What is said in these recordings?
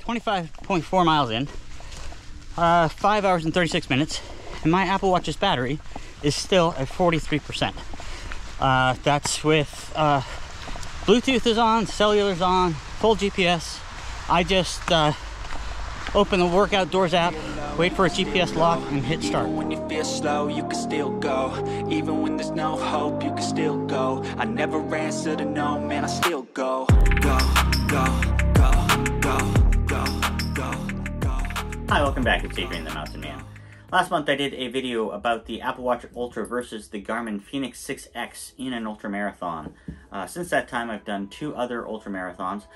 25.4 miles in, 5 hours and 36 minutes, and my Apple Watch's battery is still at 43%. That's with Bluetooth is on, cellular's on, full GPS. I just open the Work Outdoors app, wait for a GPS lock, and hit start. Even when you feel slow, you can still go. Even when there's no hope, you can still go. I never answer to no, man, I still go. Go, go, go, go, go, go, go. Hi, welcome back. It's Adrian the Mountain Man. Last month I did a video about the Apple Watch Ultra versus the Garmin Fenix 6X in an ultramarathon. Since that time I've done 2 other ultramarathons,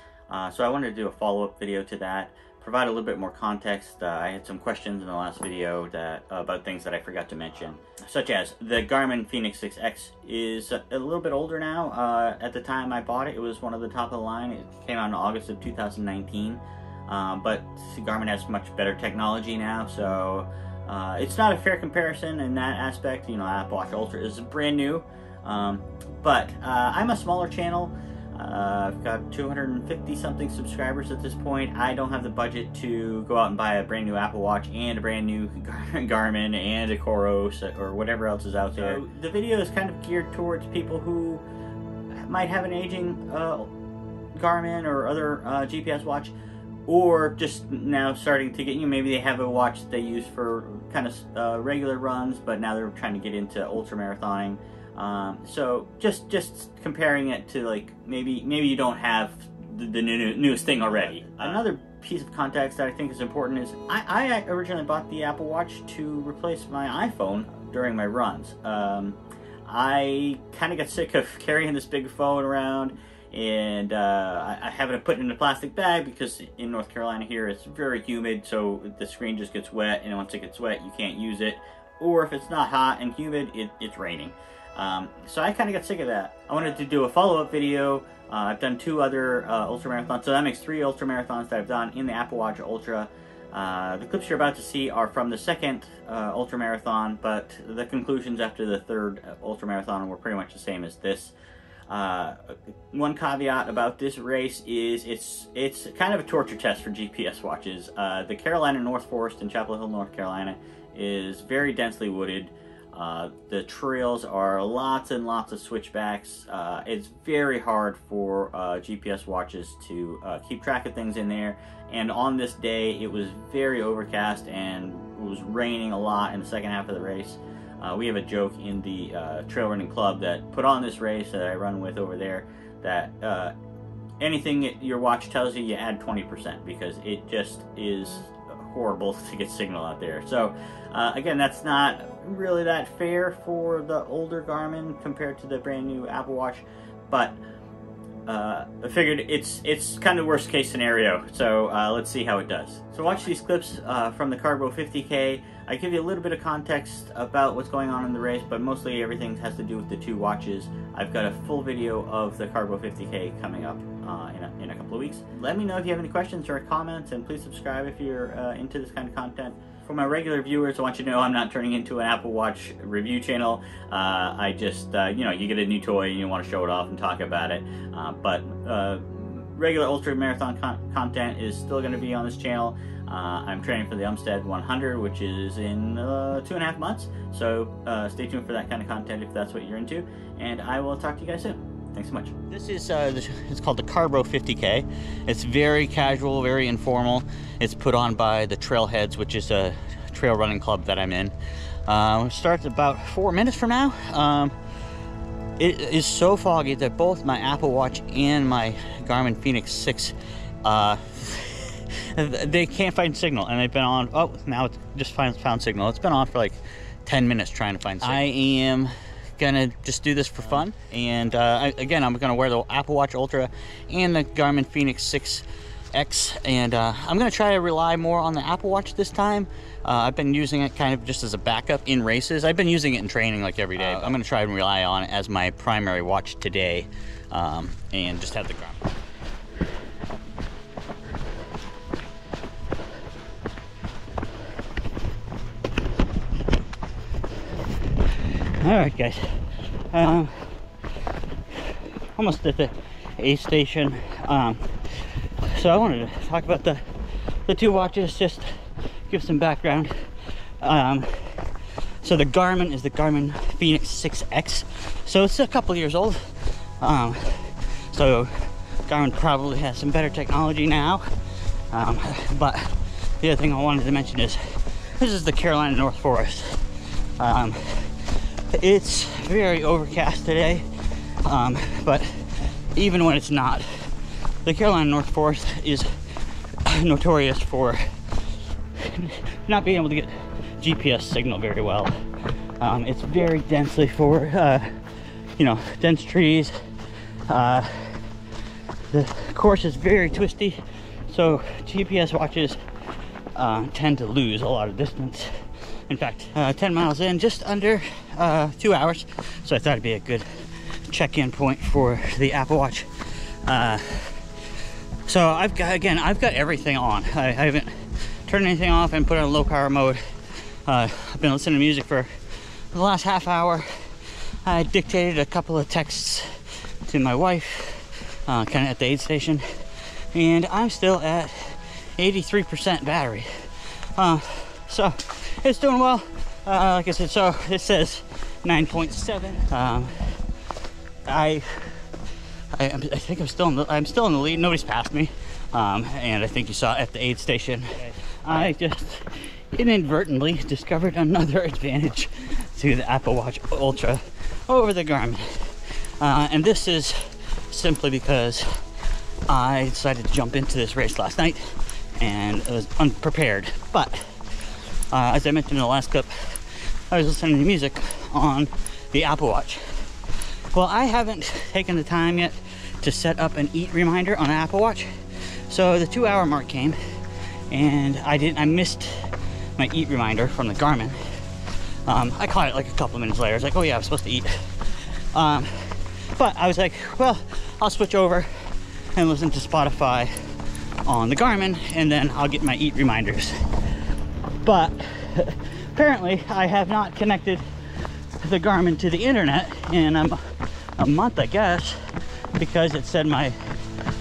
so I wanted to do a follow-up video to that, provide a little bit more context. I had some questions in the last video about things that I forgot to mention, such as the Garmin Fenix 6X is a little bit older now. At the time I bought it, it was one of the top of the line. It came out in August of 2019, but Garmin has much better technology now, so it's not a fair comparison in that aspect. You know, Apple Watch Ultra is brand new, but I'm a smaller channel. I've got 250 something subscribers at this point. I don't have the budget to go out and buy a brand new Apple Watch and a brand new Garmin and a Carrboro or whatever else is out there. So the video is kind of geared towards people who might have an aging Garmin or other GPS watch, or just now starting to get, you know, maybe they have a watch that they use for kind of regular runs, but now they're trying to get into ultramarathoning. So just comparing it to, like, maybe you don't have the newest thing already. Another piece of context that I think is important is I originally bought the Apple Watch to replace my iPhone during my runs. I kind of got sick of carrying this big phone around, and I have it put in a plastic bag because in North Carolina here it's very humid, so the screen just gets wet, and once it gets wet you can't use it. Or if it's not hot and humid, it's raining. So I kind of got sick of that. I wanted to do a follow-up video. I've done 2 other ultramarathons, so that makes 3 ultramarathons that I've done in the Apple Watch Ultra. The clips you're about to see are from the second ultramarathon, but the conclusions after the third ultramarathon were pretty much the same as this. One caveat about this race is it's kind of a torture test for GPS watches. The Carolina North Forest in Chapel Hill, North Carolina is very densely wooded. The trails are lots and lots of switchbacks. It's very hard for GPS watches to keep track of things in there. And on this day, it was very overcast and it was raining a lot in the second half of the race. We have a joke in the trail running club that put on this race that I run with over there, that anything your watch tells you, you add 20%, because it just is horrible to get signal out there. So again, that's not really that fair for the older Garmin compared to the brand new Apple Watch, but I figured it's kind of worst case scenario, so let's see how it does. So watch these clips from the Carrboro 50K. I give you a little bit of context about what's going on in the race, but mostly everything has to do with the 2 watches. I've got a full video of the Carrboro 50K coming up in a couple of weeks. Let me know if you have any questions or comments, and please subscribe if you're into this kind of content. For my regular viewers, I want you to know I'm not turning into an Apple Watch review channel. I just, you know, you get a new toy and you want to show it off and talk about it. But regular ultramarathon content is still going to be on this channel. I'm training for the Umstead 100, which is in 2.5 months. So stay tuned for that kind of content if that's what you're into. And I will talk to you guys soon. Thanks so much. This is it's called the Carrboro 50K. It's very casual, very informal. It's put on by the Trailheads, which is a trail running club that I'm in. It starts about 4 minutes from now. It is so foggy that both my Apple Watch and my Garmin Fenix 6 they can't find signal, and they've been on. Oh, now it just found signal. It's been on for like 10 minutes trying to find signal. I am gonna just do this for fun, and again, I'm gonna wear the Apple Watch Ultra and the Garmin Fenix 6X, and I'm gonna try to rely more on the Apple Watch this time. I've been using it kind of just as a backup in races. I've been using it in training like every day. I'm gonna try and rely on it as my primary watch today, and just have the Garmin. Alright guys, almost at the aid station. So I wanted to talk about the the two watches, just give some background. So the Garmin is the Garmin Fenix 6X, so it's a couple years old. So Garmin probably has some better technology now. But the other thing I wanted to mention is this is the Carolina North Forest. It's very overcast today, but even when it's not, the Carolina North Forest is notorious for not being able to get GPS signal very well. It's very densely for you know, dense trees. The course is very twisty, so GPS watches tend to lose a lot of distance. In fact, 10 miles in, just under 2 hours, so I thought it'd be a good check-in point for the Apple Watch. So I've got everything on. I haven't turned anything off and put it on low power mode. I've been listening to music for the last half hour. I dictated a couple of texts to my wife, kind of at the aid station, and I'm still at 83% battery. So it's doing well. Like I said, so it says 9.7. I think I'm still in the lead. Nobody's passed me, and I think you saw at the aid station. I just inadvertently discovered another advantage to the Apple Watch Ultra over the Garmin, and this is simply because I decided to jump into this race last night and I was unprepared. But as I mentioned in the last clip, I was listening to music on the Apple Watch. Well, I haven't taken the time yet to set up an eat reminder on the Apple Watch, so the 2 hour mark came and I missed my eat reminder from the Garmin. I caught it like a couple minutes later. I was like, oh yeah, I was supposed to eat. But I was like, well, I'll switch over and listen to Spotify on the Garmin, and then I'll get my eat reminders. But apparently I have not connected the Garmin to the internet in a month, I guess, because it said my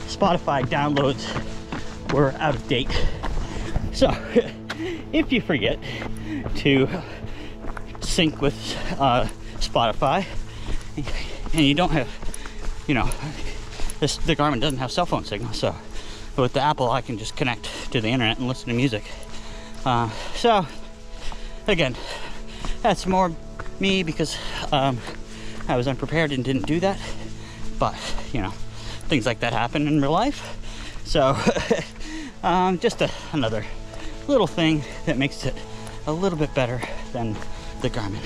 Spotify downloads were out of date. So if you forget to sync with Spotify and you don't have, you know, the Garmin doesn't have cell phone signal, so with the Apple I can just connect to the internet and listen to music. So again, that's more me because I was unprepared and didn't do that, but you know, things like that happen in real life. So just another little thing that makes it a little bit better than the Garmin.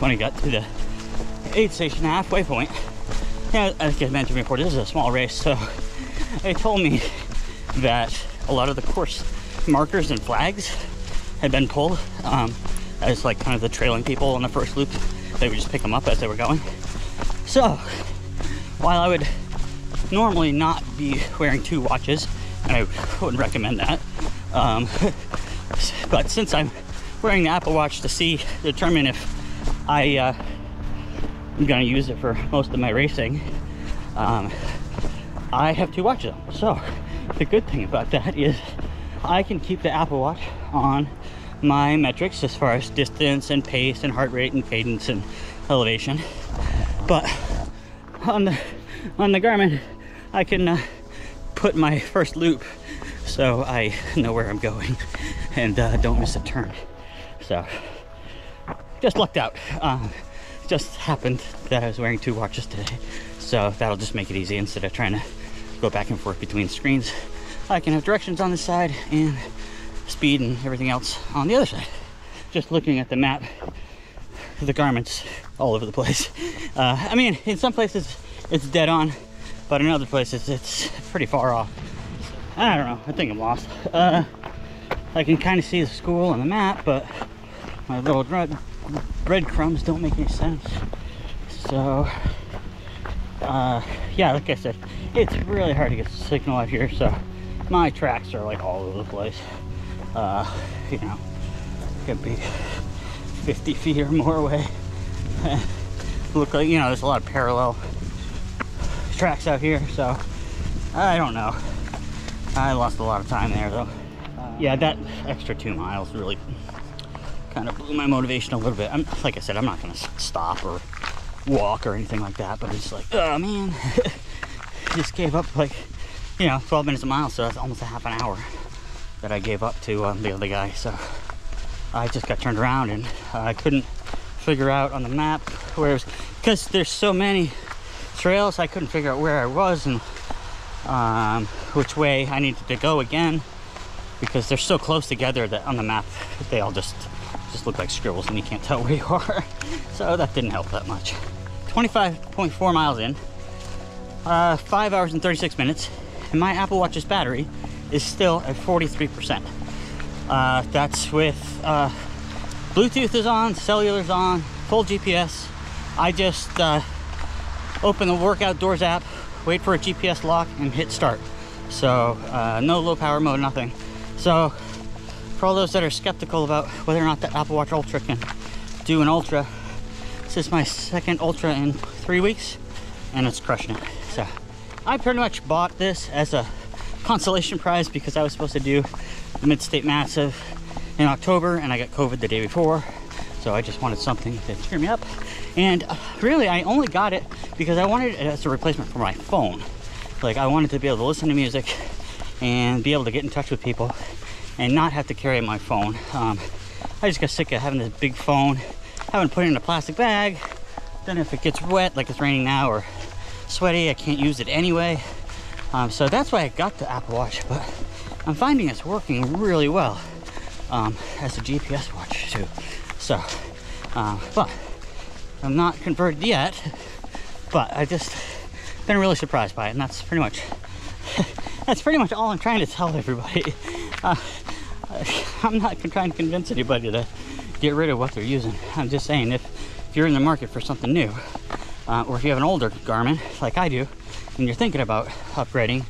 When I got to the aid station halfway point, yeah, I think I mentioned before, this is a small race, so they told me that a lot of the course markers and flags had been pulled as like kind of the trailing people in the first loop. They would just pick them up as they were going. So while I would normally not be wearing two watches, and I wouldn't recommend that, but since I'm wearing the Apple Watch to determine if I'm gonna use it for most of my racing, I have two watches on. So the good thing about that is I can keep the Apple Watch on my metrics as far as distance and pace and heart rate and cadence and elevation, but on the Garmin I can put my first loop so I know where I'm going and don't miss a turn. So just lucked out. Just happened that I was wearing two watches today, so that'll just make it easy. Instead of trying to go back and forth between screens, I can have directions on this side and speed and everything else on the other side. Just looking at the map, the Garmin's all over the place. I mean, in some places it's dead on, but in other places it's pretty far off. I don't know, I think I'm lost. I can kind of see the school on the map, but my little breadcrumbs don't make any sense. So yeah, like I said, it's really hard to get signal out here, so my tracks are like all over the place. You know, could be 50 feet or more away. Look like, you know, there's a lot of parallel tracks out here, so I don't know. I lost a lot of time there though. yeah, that extra 2 miles really kind of blew my motivation a little bit. Like I said, I'm not gonna stop or walk or anything like that, but it's like, oh man, just gave up like, you know, 12 minutes a mile, so that's almost a half an hour that I gave up to the other guy. So I just got turned around, and I couldn't figure out on the map where it was, because there's so many trails, I couldn't figure out where I was and which way I needed to go again, because they're so close together that on the map they all just look like scribbles and you can't tell where you are. So that didn't help that much. 25.4 miles in, 5 hours and 36 minutes, and my Apple Watch's battery is still at 43%. That's with Bluetooth is on, cellular's on, full GPS. I just open the Work Outdoors app, wait for a GPS lock, and hit start. So no low power mode, nothing. So for all those that are skeptical about whether or not the Apple Watch Ultra can do an Ultra, this is my second Ultra in 3 weeks, and it's crushing it. So I pretty much bought this as a consolation prize because I was supposed to do the Mid-State Massive in October, and I got COVID the day before. So I just wanted something to cheer me up. And really, I only got it because I wanted it as a replacement for my phone. Like, I wanted to be able to listen to music and be able to get in touch with people and not have to carry my phone. I just got sick of having this big phone, having to put it in a plastic bag. Then if it gets wet, like it's raining now, or sweaty, I can't use it anyway. So that's why I got the Apple Watch, but I'm finding it's working really well as a GPS watch too. So, but I'm not converted yet, but I just been really surprised by it, and that's pretty much all I'm trying to tell everybody. I'm not trying to convince anybody to get rid of what they're using. I'm just saying, if you're in the market for something new, or if you have an older Garmin like I do and you're thinking about upgrading,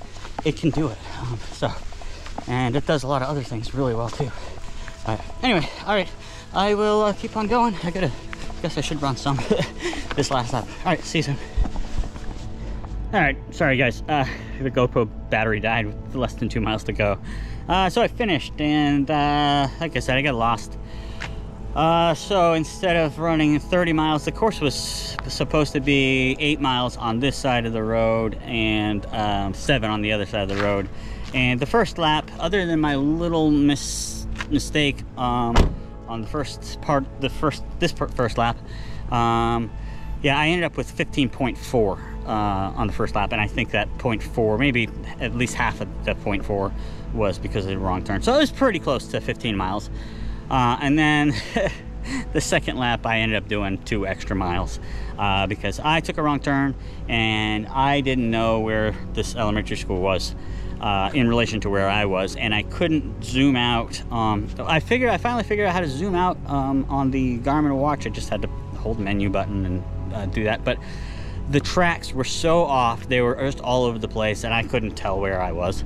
it can do it. And it does a lot of other things really well too. Anyway, all right, I will keep on going. I guess I should run some this last lap. All right, see you soon. All right, sorry guys, the GoPro battery died with less than 2 miles to go. So I finished, and like I said, I got lost. So instead of running 30 miles, the course was supposed to be 8 miles on this side of the road and 7 on the other side of the road. And the first lap, other than my little mistake on the first lap, yeah, I ended up with 15.4 on the first lap, and I think that 0.4, maybe at least half of the 0.4 was because of the wrong turn. So it was pretty close to 15 miles. And then the second lap, I ended up doing 2 extra miles because I took a wrong turn and I didn't know where this elementary school was in relation to where I was, and I couldn't zoom out. I finally figured out how to zoom out on the Garmin watch. I just had to hold the menu button and do that, but the tracks were so off, they were just all over the place, and I couldn't tell where I was.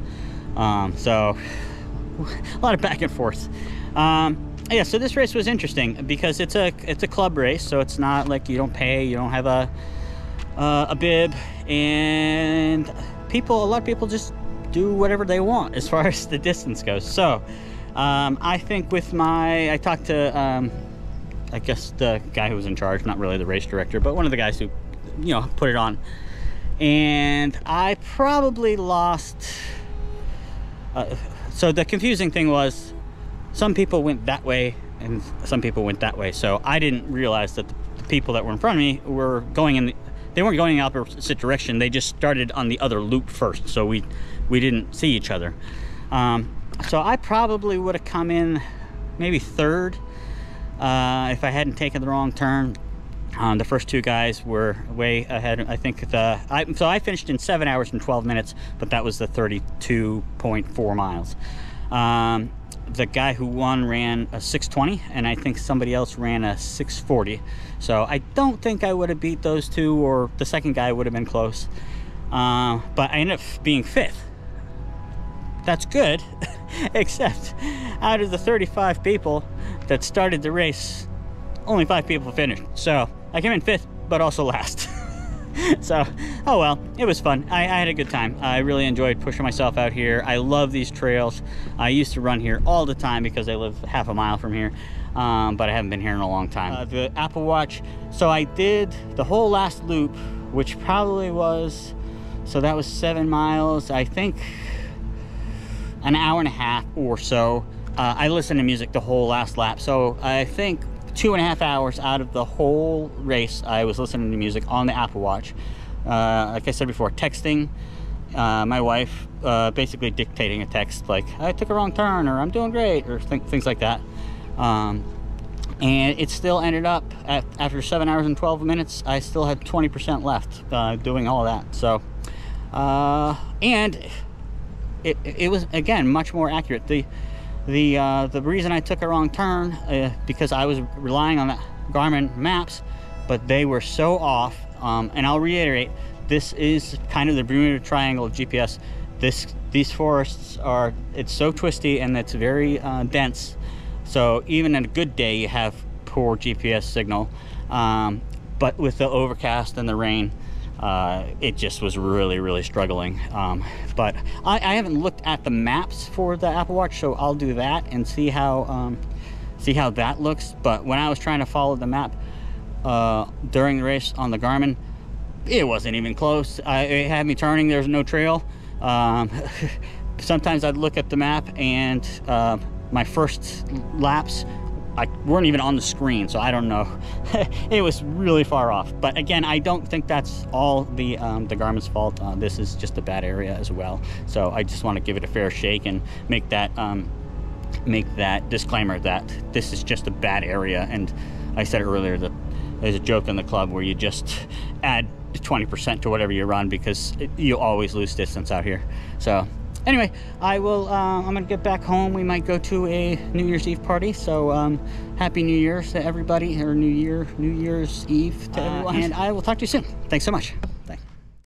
So a lot of back and forth. Yeah, so this race was interesting because it's a club race, so it's not like you don't pay, you don't have a bib, and a lot of people just do whatever they want as far as the distance goes. So I think I talked to I guess the guy who was in charge, not really the race director, but one of the guys who, you know, put it on, and I probably lost. So the confusing thing was, some people went that way and some people went that way. So I didn't realize that the people that were in front of me were they weren't going in the opposite direction. They just started on the other loop first. So we didn't see each other. So I probably would have come in maybe third if I hadn't taken the wrong turn. The first 2 guys were way ahead. I think so I finished in 7 hours and 12 minutes, but that was the 32.4 miles. The guy who won ran a 6:20, and I think somebody else ran a 6:40. So I don't think I would have beat those 2, or the second guy would have been close. But I ended up being 5th. That's good, except out of the 35 people that started the race, only 5 people finished. So I came in 5th, but also last. So, oh well, it was fun. I had a good time. I really enjoyed pushing myself out here. I love these trails. I used to run here all the time because I live half a mile from here, but I haven't been here in a long time. The Apple Watch, so I did the whole last loop, which probably was, so that was 7 miles, I think an hour and a half or so. I listened to music the whole last lap, so I think 2.5 hours out of the whole race I was listening to music on the Apple Watch. Like I said before, texting my wife, basically dictating a text like, I took a wrong turn, or I'm doing great, or things like that. And it still ended up, after 7 hours and 12 minutes, I still had 20% left doing all that. So, and it was, again, much more accurate. The reason I took a wrong turn, because I was relying on the Garmin maps, but they were so off. And I'll reiterate, this is kind of the Bermuda Triangle of GPS. These forests are, it's so twisty and it's very dense. So even on a good day, you have poor GPS signal. But with the overcast and the rain, it just was really struggling. But I haven't looked at the maps for the Apple Watch, so I'll do that and see how that looks. But when I was trying to follow the map during the race on the Garmin, it wasn't even close. It had me turning, there's no trail. Sometimes I'd look at the map and my first laps weren't even on the screen, so I don't know. It was really far off. But again, I don't think that's all the Garmin's fault. This is just a bad area as well. So I just want to give it a fair shake and make that disclaimer that this is just a bad area. And I said earlier that there's a joke in the club where you just add 20% to whatever you run, because you always lose distance out here. So anyway, I'm gonna get back home. We might go to a New Year's Eve party. So happy New Year's to everybody, or New Year's Eve to everyone. And I will talk to you soon. Thanks so much.